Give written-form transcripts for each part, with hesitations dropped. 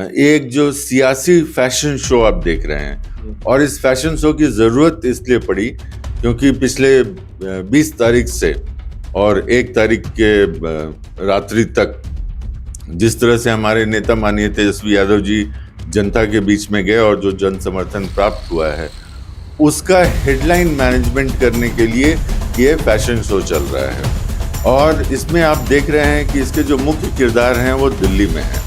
एक जो सियासी फैशन शो आप देख रहे हैं और इस फैशन शो की ज़रूरत इसलिए पड़ी क्योंकि पिछले 20 तारीख से और 1 तारीख के रात्रि तक जिस तरह से हमारे नेता माननीय तेजस्वी यादव जी जनता के बीच में गए और जो जन समर्थन प्राप्त हुआ है उसका हेडलाइन मैनेजमेंट करने के लिए ये फैशन शो चल रहा है। और इसमें आप देख रहे हैं कि इसके जो मुख्य किरदार हैं वो दिल्ली में हैं,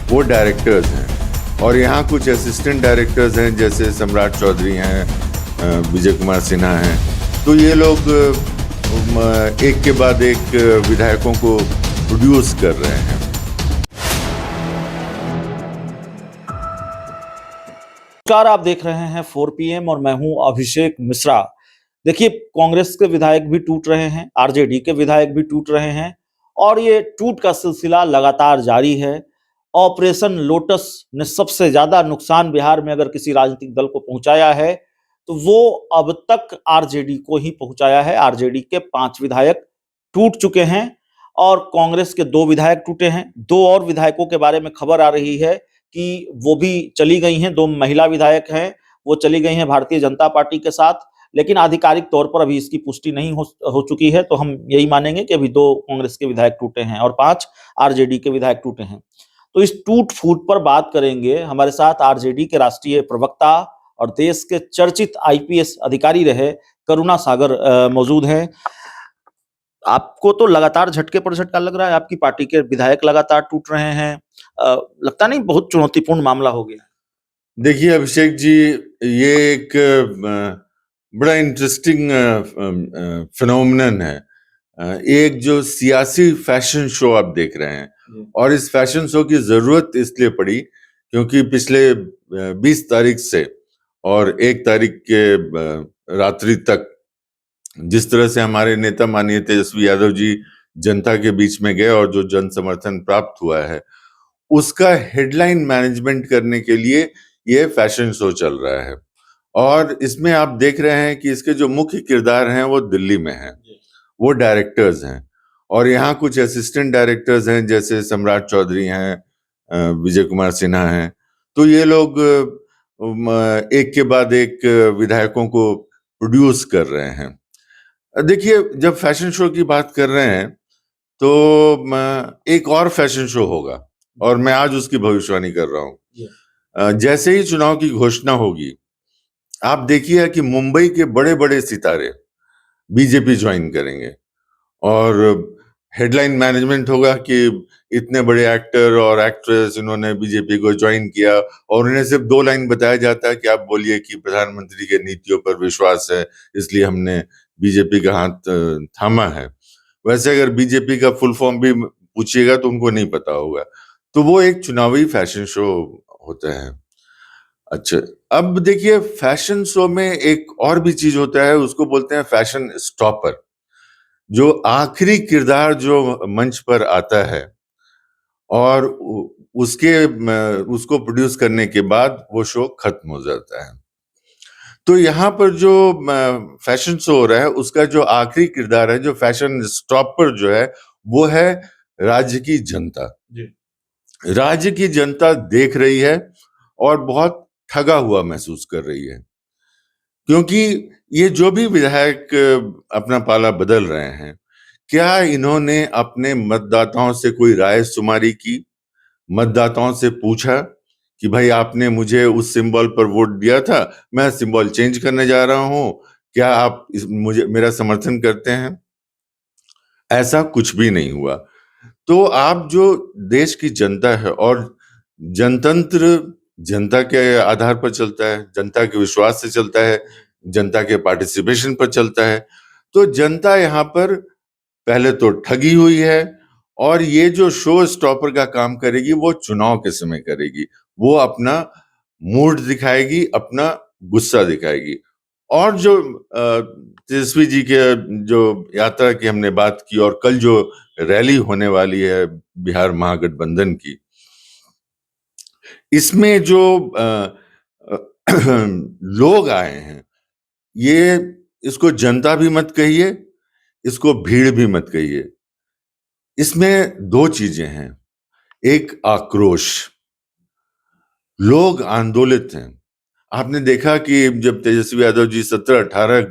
वो डायरेक्टर्स हैं और यहाँ कुछ असिस्टेंट डायरेक्टर्स हैं जैसे सम्राट चौधरी हैं, विजय कुमार सिन्हा हैं। तो ये लोग एक के बाद एक विधायकों को प्रोड्यूस कर रहे हैं। नमस्कार, आप देख रहे हैं 4 PM और मैं हूं अभिषेक मिश्रा। देखिए, कांग्रेस के विधायक भी टूट रहे हैं, आरजेडी के विधायक भी टूट रहे हैं और ये टूट का सिलसिला लगातार जारी है। ऑपरेशन लोटस ने सबसे ज्यादा नुकसान बिहार में अगर किसी राजनीतिक दल को पहुंचाया है तो वो अब तक आरजेडी को ही पहुंचाया है। आरजेडी के 5 विधायक टूट चुके हैं और कांग्रेस के 2 विधायक टूटे हैं। 2 और विधायकों के बारे में खबर आ रही है कि वो भी चली गई हैं। 2 महिला विधायक हैं, वो चली गई हैं भारतीय जनता पार्टी के साथ, लेकिन आधिकारिक तौर पर अभी इसकी पुष्टि नहीं हो चुकी है। तो हम यही मानेंगे कि अभी 2 कांग्रेस के विधायक टूटे हैं और 5 आरजेडी के विधायक टूटे हैं। तो इस टूट फूट पर बात करेंगे। हमारे साथ आरजेडी के राष्ट्रीय प्रवक्ता और देश के चर्चित आईपीएस अधिकारी रहे करुणा सागर मौजूद हैं। आपको तो लगातार झटके पर झटका लग रहा है, आपकी पार्टी के विधायक लगातार टूट रहे हैं। लगता नहीं बहुत चुनौतीपूर्ण मामला हो गया? देखिए अभिषेक जी, ये एक बड़ा इंटरेस्टिंग फिनोमिनन है। एक जो सियासी फैशन शो आप देख रहे हैं और इस फैशन शो की ज़रूरत इसलिए पड़ी क्योंकि पिछले 20 तारीख से और 1 तारीख के रात्रि तक जिस तरह से हमारे नेता माननीय तेजस्वी यादव जी जनता के बीच में गए और जो जन समर्थन प्राप्त हुआ है उसका हेडलाइन मैनेजमेंट करने के लिए ये फैशन शो चल रहा है। और इसमें आप देख रहे हैं कि इसके जो मुख्य किरदार हैं वो दिल्ली में हैं, वो डायरेक्टर्स हैं और यहाँ कुछ असिस्टेंट डायरेक्टर्स हैं जैसे सम्राट चौधरी हैं, विजय कुमार सिन्हा हैं। तो ये लोग एक के बाद एक विधायकों को प्रोड्यूस कर रहे हैं। देखिए, जब फैशन शो की बात कर रहे हैं तो एक और फैशन शो होगा और मैं आज उसकी भविष्यवाणी कर रहा हूँ। जैसे ही चुनाव की घोषणा होगी, आप देखिए कि मुंबई के बड़े बड़े सितारे बीजेपी ज्वाइन करेंगे और हेडलाइन मैनेजमेंट होगा कि इतने बड़े एक्टर और एक्ट्रेस इन्होंने बीजेपी को ज्वाइन किया और उन्हें सिर्फ 2 लाइन बताया जाता है कि आप बोलिए कि प्रधानमंत्री के नीतियों पर विश्वास है, इसलिए हमने बीजेपी का हाथ थामा है। वैसे अगर बीजेपी का फुल फॉर्म भी पूछिएगा तो उनको नहीं पता होगा। तो वो एक चुनावी फैशन शो होता है। अच्छा, अब देखिए फैशन शो में एक और भी चीज होता है, उसको बोलते हैं फैशन स्टॉपर। जो आखिरी किरदार जो मंच पर आता है और उसको प्रोड्यूस करने के बाद वो शो खत्म हो जाता है। तो यहाँ पर जो फैशन शो हो रहा है उसका जो आखिरी किरदार है, जो फैशन स्टॉपर जो है, वो है राज्य की जनता। राज्य की जनता देख रही है और बहुत ठगा हुआ महसूस कर रही है क्योंकि ये जो भी विधायक अपना पाला बदल रहे हैं, क्या इन्होंने अपने मतदाताओं से कोई राय शुमारी की? मतदाताओं से पूछा कि भाई आपने मुझे उस सिंबल पर वोट दिया था, मैं सिंबल चेंज करने जा रहा हूं, क्या आप मुझे मेरा समर्थन करते हैं? ऐसा कुछ भी नहीं हुआ। तो आप जो देश की जनता है और जनतंत्र जनता के आधार पर चलता है, जनता के विश्वास से चलता है, जनता के पार्टिसिपेशन पर चलता है। तो जनता यहाँ पर पहले तो ठगी हुई है और ये जो शो स्टॉपर का काम करेगी वो चुनाव के समय करेगी। वो अपना मूड दिखाएगी, अपना गुस्सा दिखाएगी। और जो तेजस्वी जी के जो यात्रा की हमने बात की और कल जो रैली होने वाली है बिहार महागठबंधन की, इसमें जो लोग आए हैं, ये इसको जनता भी मत कहिए, इसको भीड़ भी मत कहिए। इसमें 2 चीजें हैं। एक आक्रोश, लोग आंदोलित हैं। आपने देखा कि जब तेजस्वी यादव जी 17-18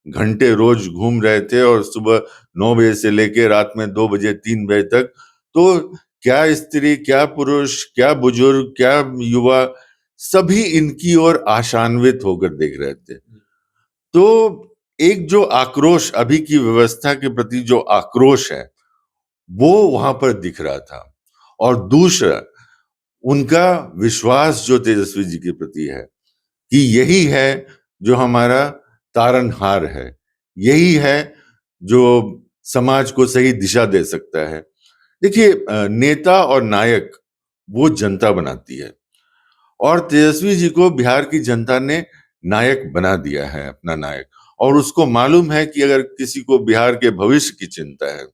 घंटे रोज घूम रहे थे और सुबह 9 बजे से लेके रात में 2 बजे 3 बजे तक, तो क्या स्त्री, क्या पुरुष, क्या बुजुर्ग, क्या युवा, सभी इनकी ओर आशान्वित होकर देख रहे थे। तो एक जो आक्रोश, अभी की व्यवस्था के प्रति जो आक्रोश है, वो वहां पर दिख रहा था। और दूसरा, उनका विश्वास जो तेजस्वी जी के प्रति है कि यही है जो हमारा तारनहार है, यही है जो समाज को सही दिशा दे सकता है। देखिए, नेता और नायक वो जनता बनाती है, और तेजस्वी जी को बिहार की जनता ने नायक बना दिया है, अपना नायक। और उसको मालूम है कि अगर किसी को बिहार के भविष्य की चिंता है,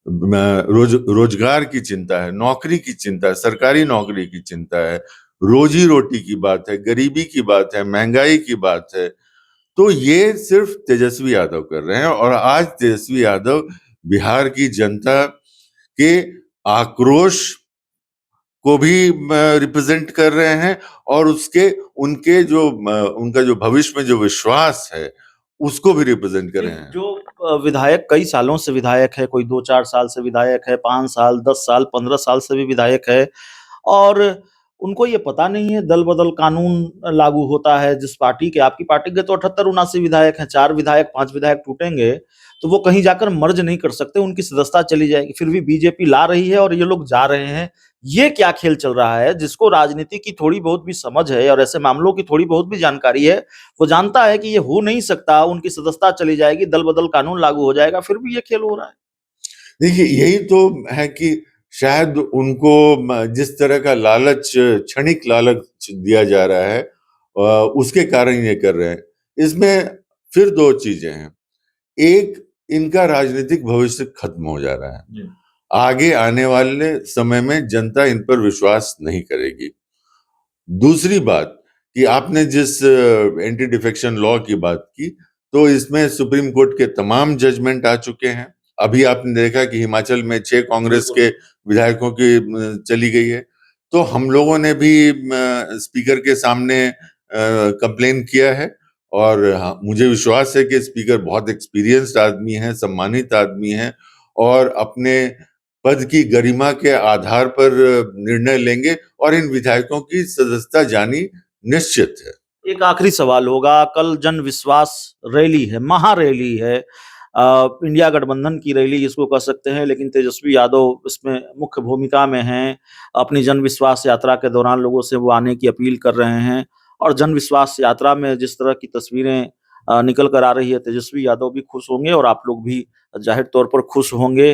रोजगार की चिंता है, नौकरी की चिंता है, सरकारी नौकरी की चिंता है, रोजी रोटी की बात है, गरीबी की बात है, महंगाई की बात है, तो ये सिर्फ तेजस्वी यादव कर रहे हैं। और आज तेजस्वी यादव बिहार की जनता के आक्रोश को भी रिप्रेजेंट कर रहे हैं, और उसके उनके जो उनका जो भविष्य में जो विश्वास है उसको भी रिप्रेजेंट कर रहे हैं। जो विधायक कई सालों से विधायक है, कोई 2-4 साल से विधायक है, 5 साल, 10 साल, 15 साल से भी विधायक है, और उनको ये पता नहीं है दल बदल कानून लागू होता है जिस पार्टी के, आपकी पार्टी के तो 78-79 विधायक हैं, 4 विधायक 5 विधायक टूटेंगे तो वो कहीं जाकर मर्ज नहीं कर सकते, उनकी सदस्यता चली जाएगी। फिर भी बीजेपी ला रही है और ये लोग जा रहे हैं। ये क्या खेल चल रहा है? जिसको राजनीति की थोड़ी बहुत भी समझ है और ऐसे मामलों की थोड़ी बहुत भी जानकारी है, वो जानता है कि ये हो नहीं सकता, उनकी सदस्यता चली जाएगी, दल बदल कानून लागू हो जाएगा, फिर भी ये खेल हो रहा है। देखिए, यही तो है कि शायद उनको जिस तरह का लालच, क्षणिक लालच दिया जा रहा है, उसके कारण ये कर रहे हैं। इसमें फिर दो चीजें हैं। एक, इनका राजनीतिक भविष्य खत्म हो जा रहा है। आगे आने वाले समय में जनता इन पर विश्वास नहीं करेगी। दूसरी बात कि आपने जिस एंटी डिफेक्शन लॉ की बात की, तो इसमें सुप्रीम कोर्ट के तमाम जजमेंट आ चुके हैं। अभी आपने देखा कि हिमाचल में 6 कांग्रेस के विधायकों की चली गई है। तो हम लोगों ने भी स्पीकर के सामने कंप्लेन किया है, और हाँ, मुझे विश्वास है कि स्पीकर बहुत एक्सपीरियंस्ड आदमी है, सम्मानित आदमी है, और अपने पद की गरिमा के आधार पर निर्णय लेंगे, और इन विधायकों की सदस्यता जानी निश्चित है। एक आखिरी सवाल होगा, कल जन विश्वास रैली है, महारैली है, इंडिया गठबंधन की रैली जिसको कह सकते हैं, लेकिन तेजस्वी यादव इसमें मुख्य भूमिका में हैं। अपनी जन विश्वास यात्रा के दौरान लोगों से वो आने की अपील कर रहे हैं, और जन विश्वास यात्रा में जिस तरह की तस्वीरें निकल कर आ रही है, तेजस्वी यादव भी खुश होंगे और आप लोग भी जाहिर तौर पर खुश होंगे।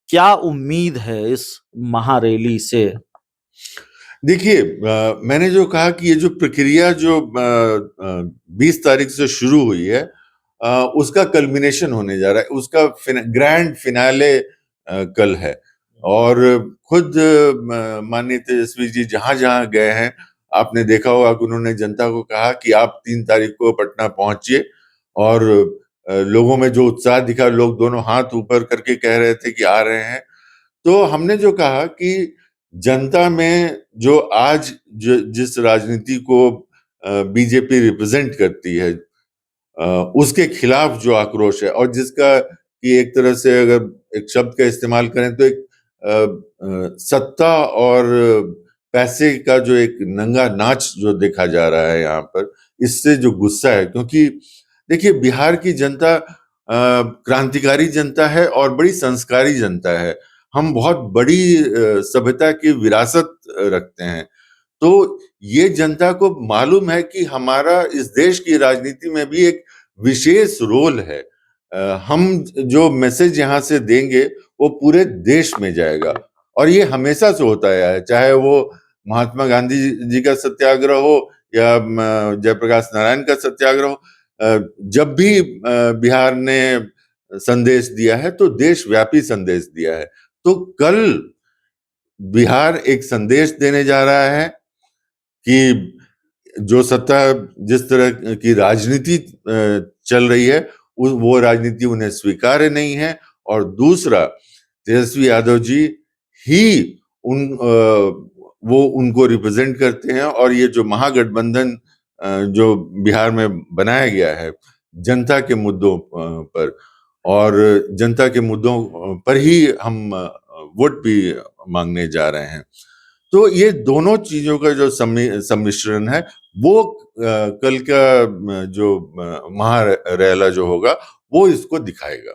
क्या उम्मीद है इस महारैली से? देखिए, मैंने जो कहा कि ये जो प्रक्रिया जो 20 तारीख से शुरू हुई है, उसका कल्मिनेशन होने जा रहा है, उसका ग्रैंड फिनाले कल है। और खुद माननीय तेजस्वी जी जहां जहां गए हैं, आपने देखा होगा कि उन्होंने जनता को कहा कि आप 3 तारीख को पटना पहुंचिए, और लोगों में जो उत्साह दिखा, लोग दोनों हाथ ऊपर करके कह रहे थे कि आ रहे हैं। तो हमने जो कहा कि जनता में जो आज जिस राजनीति को बीजेपी रिप्रेजेंट करती है, उसके खिलाफ जो आक्रोश है, और जिसका कि एक तरह से अगर एक शब्द का इस्तेमाल करें तो एक सत्ता और पैसे का जो एक नंगा नाच जो देखा जा रहा है यहाँ पर, इससे जो गुस्सा है, क्योंकि देखिए, बिहार की जनता क्रांतिकारी जनता है और बड़ी संस्कारी जनता है। हम बहुत बड़ी सभ्यता की विरासत रखते हैं। तो ये जनता को मालूम है कि हमारा इस देश की राजनीति में भी एक विशेष रोल है। हम जो मैसेज यहाँ से देंगे वो पूरे देश में जाएगा, और ये हमेशा से होता आया है, चाहे वो महात्मा गांधी जी का सत्याग्रह हो या जयप्रकाश नारायण का सत्याग्रह हो। जब भी बिहार ने संदेश दिया है तो देशव्यापी संदेश दिया है। तो कल बिहार एक संदेश देने जा रहा है कि जो सत्ता, जिस तरह की राजनीति चल रही है, वो राजनीति उन्हें स्वीकार्य नहीं है। और दूसरा, तेजस्वी यादव जी ही वो उनको रिप्रेजेंट करते हैं। और ये जो महागठबंधन जो बिहार में बनाया गया है जनता के मुद्दों पर, और जनता के मुद्दों पर ही हम वोट भी मांगने जा रहे हैं। तो ये दोनों चीजों का जो सम्मिश्रण है वो कल का जो महारैला जो होगा वो इसको दिखाएगा।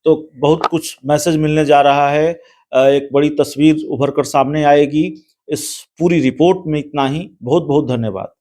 तो बहुत कुछ मैसेज मिलने जा रहा है, एक बड़ी तस्वीर उभर कर सामने आएगी। इस पूरी रिपोर्ट में इतना ही। बहुत बहुत धन्यवाद।